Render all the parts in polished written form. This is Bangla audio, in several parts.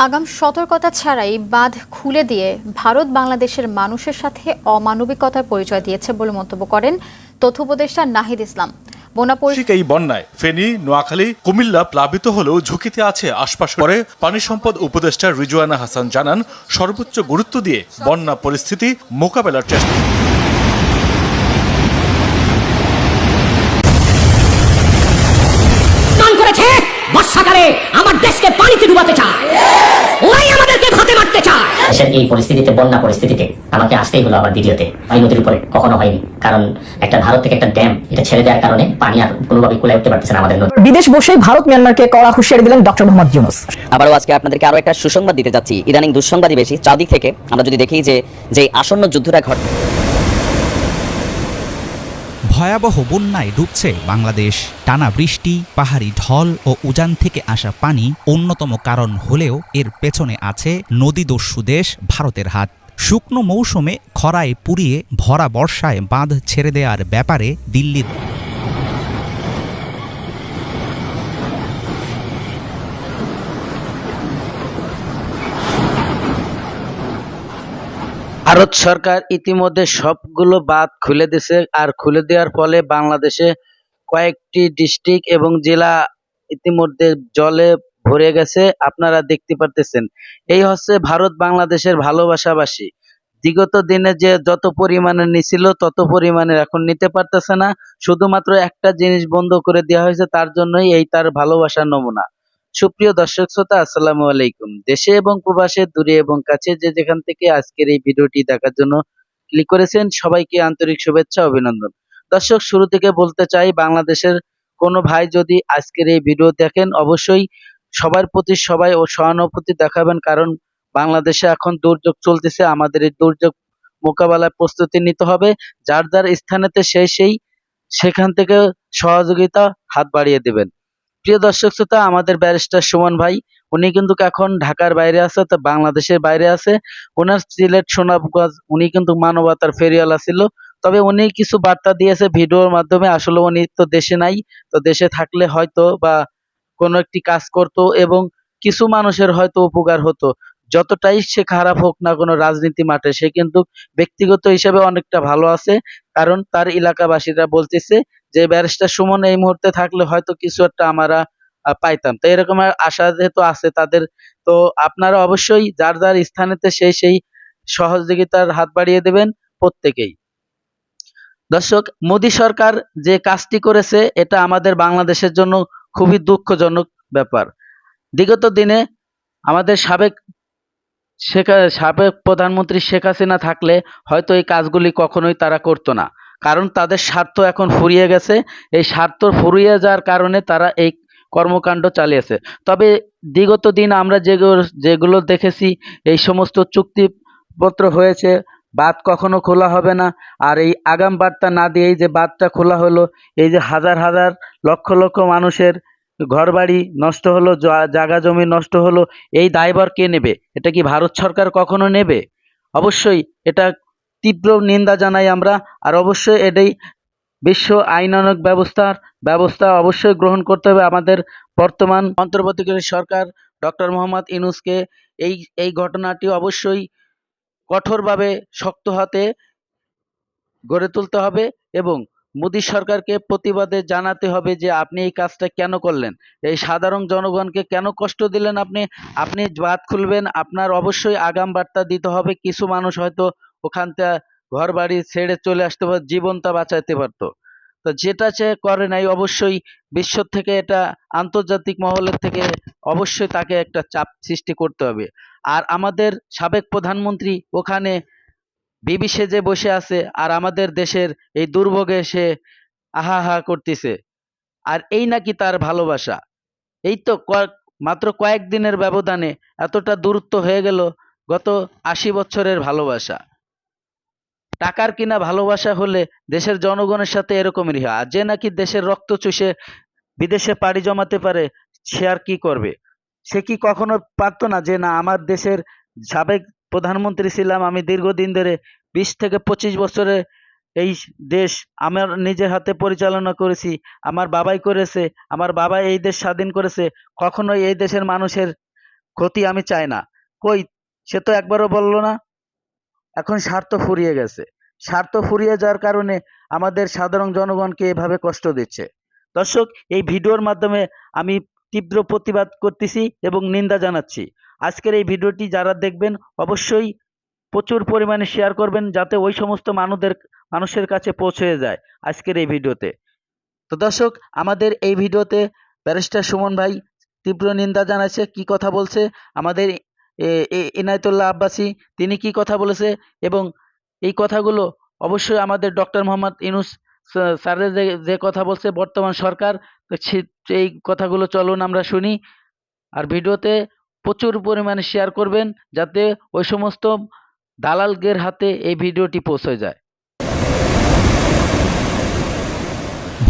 আগাম সতর্কতা ছাড়াই বাঁধ খুলে দিয়ে ভারত বাংলাদেশের মানুষের সাথে অমানবিকতার পরিচয় দিয়েছে বলে মন্তব্য করেন তথ্য উপদেষ্টা নাহিদ ইসলাম। এই বন্যায় ফেনী, নোয়াখালী, কুমিল্লা প্লাবিত হলেও ঝুঁকিতে আছে আশপাশ। পরে পানি সম্পদ উপদেষ্টা রিজওয়ানা হাসান জানান, সর্বোচ্চ গুরুত্ব দিয়ে বন্যা পরিস্থিতি মোকাবেলার চেষ্টা। বর্ষাকালে আমার দেশকে পানিতে ডুবাতে চায়, ওরাই আমাদেরকে ভাতে মারতে চায়। দেশের এই পরিস্থিতিতে, বন্যা পরিস্থিতিতে আমাকে আসতেই হলো আবার ভিডিওতে। এই নদীর উপরে কখনো হয়নি, কারণ একটা ভারত থেকে একটা ড্যাম এটা ছেড়ে দেওয়ার কারণে পানি আর কোনোভাবে কুলায় উঠতে পারতেছে না আমাদের নদী। বিদেশ বসেই ভারত মিয়ানমারকে কড়া হুঁশিয়ারি দিলেন ডক্টর মোহাম্মদ ইউনূস। আবারও আজকে আপনাদেরকে আরো একটা সুসংবাদ দিতে যাচ্ছি। ইদানিং দুঃসংবাদই বেশি। চারদিক থেকে আমরা যদি দেখি যে আসন্ন যুদ্ধটা ঘটে, ভয়াবহ বন্যায় ডুবছে বাংলাদেশ। টানা বৃষ্টি, পাহাড়ি ঢল ও উজান থেকে আসা পানি অন্যতম কারণ হলেও এর পেছনে আছে নদীদস্যু দেশ ভারতের হাত। শুকনো মৌসুমে খরায় পুড়িয়ে ভরা বর্ষায় বাঁধ ছেড়ে দেওয়ার ব্যাপারে দিল্লির ভারত সরকার ইতিমধ্যে সবগুলো বাঁধ খুলে দিয়েছে। আর খুলে দেওয়ার ফলে বাংলাদেশে কয়েকটি ডিস্ট্রিক্ট এবং জেলা ইতিমধ্যে জলে ভরে গেছে, আপনারা দেখতে পারতেছেন। এই হচ্ছে ভারত বাংলাদেশের ভালোবাসাবাসী। বিগত দিনে যে যত পরিমাণে নিছিল তত পরিমাণে এখন নিতে পারতেছে না। শুধুমাত্র একটা জিনিস বন্ধ করে দেওয়া হয়েছে, তার জন্যই এই তার ভালোবাসার নমুনা। সুপ্রিয় দর্শক শ্রোতা, আসসালামু আলাইকুম। দেশে এবং প্রবাসে, দূরে এবং কাছে যে যেখান থেকে আজকের এই ভিডিওটি দেখার জন্য ক্লিক করেছেন, সবাইকে আন্তরিক শুভেচ্ছা, অভিনন্দন। দর্শক, শুরু থেকে বলতে চাই, বাংলাদেশের কোনো ভাই যদি আজকের এই ভিডিও দেখেন, অবশ্যই সবার প্রতি সবাই ও সহানুভূতি দেখাবেন, কারণ বাংলাদেশে এখন দুর্যোগ চলতেছে। আমাদের এই দুর্যোগ মোকাবেলার প্রস্তুতি নিতে হবে। যার যার স্থানেতে সেই সেখান থেকে সহযোগিতা হাত বাড়িয়ে দেবেন। প্রিয় দর্শক শ্রোতা, আমাদের ব্যারিস্টার সুমন ভাই, উনি কিন্তু এখন ঢাকার বাইরে আছে, তো বাংলাদেশের বাইরে আছে। ওনার সিলেট সুনামগঞ্জ, উনি কিন্তু মানবতার ফেরিওয়ালা ছিল। তবে উনি কিছু বার্তা দিয়েছে ভিডিওর মাধ্যমে। আসলে উনি তো দেশে নাই, তো দেশে থাকলে হয়তো বা কোনো একটি কাজ করত এবং কিছু মানুষের হয়তো উপকার হতো। যতটাই সে খারাপ হোক না কোনো রাজনীতি মাঠে, সে কিন্তু ব্যক্তিগত হিসেবে অনেকটা ভালো আছে। কারণ তার এলাকাবাসীরা বলতেছে যে ব্যারিস্টার সুমন এই মুহূর্তে থাকলে হয়তো কিছু একটা আমরা পাইতাম। তো এরকম আশা যেহেতু আছে তাদের, তো আপনারা অবশ্যই যার যার স্থানেতে সেই সহযোগিতার হাত বাড়িয়ে দেবেন প্রত্যেকেই। দর্শক, মোদী সরকার যে কাজটি করেছে এটা আমাদের বাংলাদেশের জন্য খুবই দুঃখজনক ব্যাপার। বিগত দিনে আমাদের সাবেক প্রধানমন্ত্রী শেখ হাসিনা থাকলে হয়তো এই কাজগুলি কখনোই তারা করতো না, কারণ তাদের স্বার্থ এখন ফুরিয়ে গেছে। এই স্বার্থ ফুরিয়ে যাওয়ার কারণে তারা এই কর্মকাণ্ড চালিয়েছে। তবে বিগত দিন আমরা যেগুলো দেখেছি, এই সমস্ত চুক্তিপত্র হয়েছে, বাঁধ কখনো খোলা হবে না। আর এই আগাম বার্তা না দিয়েই যে বাঁধটা খোলা হলো, এই যে হাজার হাজার লক্ষ লক্ষ মানুষের ঘরবাড়ি নষ্ট হলো, জায়গা জমি নষ্ট হলো, এই দায়ভার কে নেবে? এটা কি ভারত সরকার কখনো নেবে? অবশ্যই এটা তীব্র নিন্দা জানাই আমরা। আর অবশ্যই এটাই বিশ্ব আইনানুগ ব্যবস্থা অবশ্যই গ্রহণ করতে হবে আমাদের বর্তমান অন্তর্বর্তীকালীন সরকার ডক্টর মোহাম্মদ ইউনূসকে। এই ঘটনাটি অবশ্যই কঠোরভাবে শক্ত হাতে গড়ে তুলতে হবে এবং মোদী সরকারকে প্রতিবাদে জানাতে হবে যে আপনি এই কাজটা কেন করলেন, এই সাধারণ জনগণকে কেন কষ্ট দিলেন। আপনি বাঁধ খুলবেন, আপনার অবশ্যই আগাম বার্তা দিতে হবে। কিছু মানুষ হয়তো ওখান থেকে ঘর বাড়ি ছেড়ে চলে আসতে পারত, জীবনটা বাঁচাইতে পারতো। তো যেটা সে করে নাই, অবশ্যই বিশ্ব থেকে এটা, আন্তর্জাতিক মহলের থেকে অবশ্যই তাকে একটা চাপ সৃষ্টি করতে হবে। আর আমাদের সাবেক প্রধানমন্ত্রী ওখানে বিবি সেজে বসে আছে, আর আমাদের দেশের এই দুর্ভোগে সে আহা করতেছে। আর এই নাকি তার ভালোবাসা? এই তো মাত্র কয়েকদিনের ব্যবধানে এতটা দূরত্ব হয়ে গেল। গত ৮০ বছরের ভালোবাসা, টাকার কিনা ভালোবাসা হলে দেশের জনগণের সাথে এরকমই হয়। আর যে নাকি দেশের রক্ত চুষে বিদেশে পাড়ি জমাতে পারে, সে আর কি করবে? সে কি কখনো পারতো না যে না, আমার দেশের সাবেক প্রধানমন্ত্রী ছিলাম আমি দীর্ঘদিন ধরে, ২০ থেকে ২৫ বছরে এই দেশ আমার নিজের হাতে পরিচালনা করেছি, আমার বাবাই করেছে, আমার বাবা এই দেশ স্বাধীন করেছে। কখনোই এই দেশের মানুষের ক্ষতি আমি চাই না। কই, সে তো একবারও বলল না। এখন স্বার্থ ফুরিয়ে গেছে। স্বার্থ ফুরিয়ে যাওয়ার কারণে আমাদের সাধারণ জনগণকে এভাবে কষ্ট দিচ্ছে। দর্শক, এই ভিডিওর মাধ্যমে আমি তীব্র প্রতিবাদ করতেছি এবং নিন্দা জানাচ্ছি। আজকের এই ভিডিওটি যারা দেখবেন অবশ্যই প্রচুর পরিমাণে শেয়ার করবেন, যাতে ওই সমস্ত মানুষের কাছে পৌঁছে যায় আজকের এই ভিডিওতে। তো দর্শক, আমাদের এই ভিডিওতে ব্যারিস্টার সুমন ভাই তীব্র নিন্দা জানাচ্ছে। কি কথা বলছে আমাদের ইনায়েতুল্লাহ আব্বাসী, তিনি কি কথা বলেছে, এবং এই কথাগুলো অবশ্যই আমাদের ডক্টর মোহাম্মদ ইউনূস স্যারের যে কথা বলছে বর্তমান সরকার, তো এই কথাগুলো চলুন আমরা শুনি। আর ভিডিওতে প্রচুর পরিমাণে শেয়ার করবেন, যাতে ওই সমস্ত দালালদের হাতে এই ভিডিওটি পৌঁছে যায়।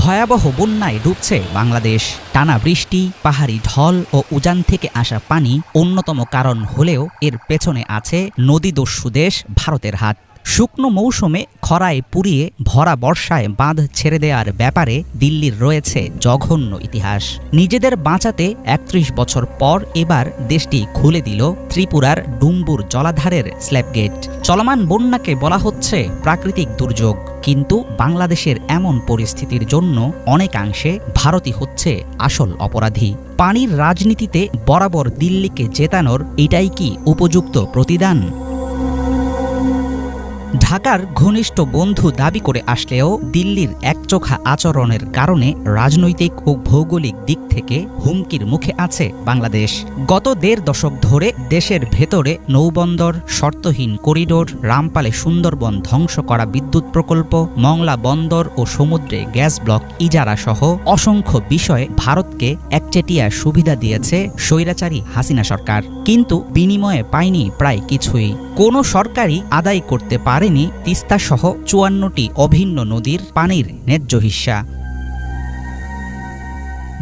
ভয়াবহ বন্যায় ডুবছে বাংলাদেশ। টানা বৃষ্টি, পাহাড়ি ঢল ও উজান থেকে আসা পানি অন্যতম কারণ হলেও এর পেছনে আছে নদীদস্যু দেশ ভারতের হাত। শুকনো মৌসুমে খরায় পুড়িয়ে ভরা বর্ষায় বাঁধ ছেড়ে দেওয়ার ব্যাপারে দিল্লির রয়েছে জঘন্য ইতিহাস। নিজেদের বাঁচাতে ৩১ বছর পর এবার দেশটি খুলে দিল ত্রিপুরার ডুম্বুর জলাধারের স্ল্যাব গেট। চলমান বন্যাকে বলা হচ্ছে প্রাকৃতিক দুর্যোগ, কিন্তু বাংলাদেশের এমন পরিস্থিতির জন্য অনেকাংশে ভারতই হচ্ছে আসল অপরাধী। পানির রাজনীতিতে বরাবর দিল্লিকে জেতানোর এটাই কি উপযুক্ত প্রতিদান? ঢাকার ঘনিষ্ঠ বন্ধু দাবি করে আসলেও দিল্লির একচোখা আচরণের কারণে রাজনৈতিক ও ভৌগোলিক দিক থেকে হুমকির মুখে আছে বাংলাদেশ। গত ১.৫ দশক ধরে দেশের ভেতরে নৌবন্দর, শর্তহীন করিডোর, রামপালে সুন্দরবন ধ্বংস করা বিদ্যুৎ প্রকল্প, মংলা বন্দর ও সমুদ্রে গ্যাস ব্লক ইজারা সহ অসংখ্য বিষয়ে ভারতকে একচেটিয়া সুবিধা দিয়েছে স্বৈরাচারী হাসিনা সরকার, কিন্তু বিনিময়ে পায়নি প্রায় কিছুই। কোনো সরকারই আদায় করতে পারেনি তিস্তা সহ ৫৪টি অভিন্ন নদীর পানির ন্যায্য হিস্সা।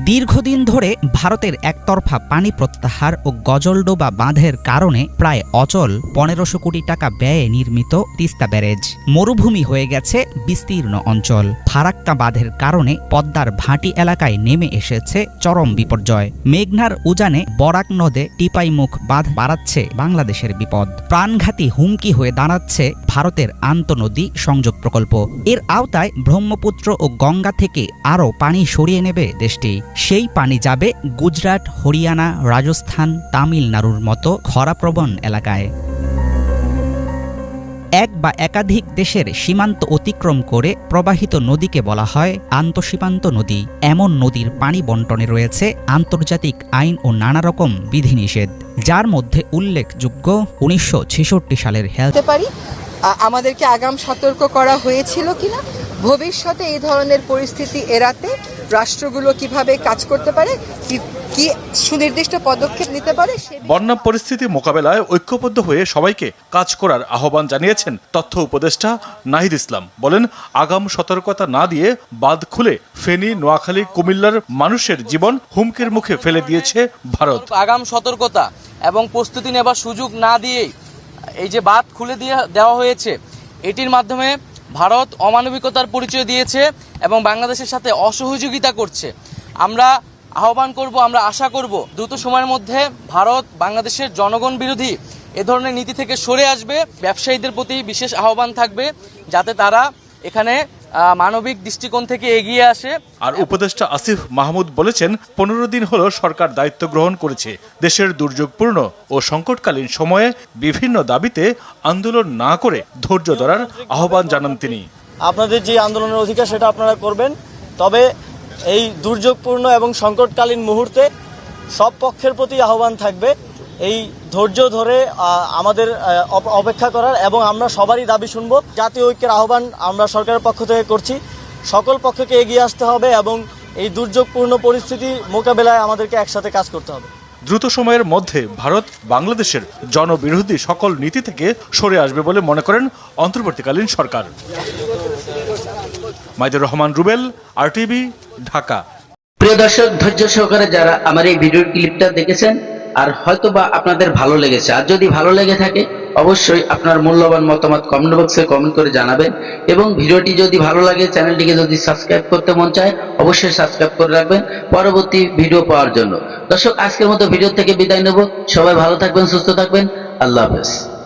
দীর্ঘদিন ধরে ভারতের একতরফা পানি প্রত্যাহার ও গজলডোবা বাঁধের কারণে প্রায় অচল ১৫০০ কোটি টাকা ব্যয়ে নির্মিত তিস্তা ব্যারেজ মরুভূমি হয়ে গেছে বিস্তীর্ণ অঞ্চল। ফারাক্কা বাঁধের কারণে পদ্মার ভাটি এলাকায় নেমে এসেছে চরম বিপর্যয়। মেঘনার উজানে বরাক নদে টিপাইমুখ বাঁধ বাড়াচ্ছে বাংলাদেশের বিপদ। প্রাণঘাতী হুমকি হয়ে দাঁড়াচ্ছে ভারতের আন্তঃনদী সংযোগ প্রকল্প। এর আওতায় ব্রহ্মপুত্র ও গঙ্গা থেকে আরও পানি সরিয়ে নেবে দেশটি। সেই পানি যাবে গুজরাট, হরিয়ানা, রাজস্থান, তামিলনাড়ুর মতো খরাপ্রবণ এলাকায়। এক বা একাধিক দেশের সীমান্ত অতিক্রম করে প্রবাহিত নদীকে বলা হয় আন্তঃসীমান্ত নদী। এমন নদীর পানি বণ্টনে রয়েছে আন্তর্জাতিক আইন ও নানা রকম বিধিনিষেধ, যার মধ্যে উল্লেখযোগ্য ১৯৬৬ সালের আমাদেরকে আগাম সতর্ক করা হয়েছিল কিনা, ভবিষ্যতে এই ধরনের পরিস্থিতি এড়াতে রাষ্ট্রগুলো কিভাবে কাজ করতে পারে, কি সুনির্দিষ্ট পদক্ষেপ নিতে পারে। বন্যা পরিস্থিতি মোকাবেলায় ঐক্যবদ্ধ হয়ে সবাইকে কাজ করার আহ্বান জানিয়েছেন তথ্য উপদেষ্টা নাহিদ ইসলাম। বলেন, আগাম সতর্কতা না দিয়ে বাঁধ খুলে ফেনী, নোয়াখালী, কুমিল্লার মানুষের জীবন হুমকির মুখে ফেলে দিয়েছে ভারত। আগাম সতর্কতা এবং প্রস্তুতি নেবার সুযোগ না দিয়েই এই যে বাঁধ খুলে দেওয়া হয়েছে, এটির মাধ্যমে ভারত অমানবিকতার পরিচয় দিয়েছে এবং বাংলাদেশের সাথে অসহযোগিতা করছে। আমরা আহ্বান করব, আমরা আশা করব দ্রুত সময়ের মধ্যে ভারত বাংলাদেশের জনগণ বিরোধী এ ধরনের নীতি থেকে সরে আসবে। ব্যবসায়ীদের প্রতি বিশেষ আহ্বান থাকবে যাতে তারা এখানে মানবিক দৃষ্টিকোণ থেকে এগিয়ে আসে। আর উপদেষ্টা আসিফ মাহমুদ বলেছেন, ১৫ দিন হলো সরকার দায়িত্ব গ্রহণ করেছে। দেশের দুর্যোগপূর্ণ ও সংকটকালীন সময়ে বিভিন্ন দাবিতে আন্দোলন না করে ধৈর্য ধরার আহ্বান জানান তিনি। আপনাদের যে আন্দোলনের অধিকার সেটা আপনারা করবেন, তবে এই দুর্যোগপূর্ণ এবং সংকটকালীন মুহূর্তে সব পক্ষের প্রতি আহ্বান থাকবে এই ধৈর্য ধরে আমাদের অপেক্ষা করার, এবং আমরা সবারই দাবি শুনব। জাতীয় ঐক্যের আহ্বান আমরা সরকারের পক্ষ থেকে করছি। সকল পক্ষকে এগিয়ে আসতে হবে এবং এই দুর্যোগপূর্ণ পরিস্থিতি মোকাবেলায় আমাদেরকে একসাথে কাজ করতে হবে। দ্রুত সময়ের মধ্যে ভারত বাংলাদেশের জনবিরোধী সকল নীতি থেকে সরে আসবে বলে মনে করেন অন্তর্বর্তীকালীন সরকার। মাইদুর রহমান রুবেল, RTV, ঢাকা। প্রিয় দর্শক, ধৈর্য সহকারে যারা আমার এই ভিডিও ক্লিপটা দেখেছেন, আর হয়তোবা আপনাদের ভালো লেগেছে, আর যদি ভালো লেগে থাকে অবশ্যই আপনার মূল্যবান মতামত কমেন্ট বক্সে কমেন্ট করে জানাবেন এবং ভিডিওটি যদি ভালো লাগে, চ্যানেলটিকে যদি সাবস্ক্রাইব করতে মন চায়, অবশ্যই সাবস্ক্রাইব করে রাখবেন পরবর্তী ভিডিও পাওয়ার জন্য। দর্শক, আজকের মতো ভিডিও থেকে বিদায় নেব। সবাই ভালো থাকবেন, সুস্থ থাকবেন। আল্লাহ হাফেজ।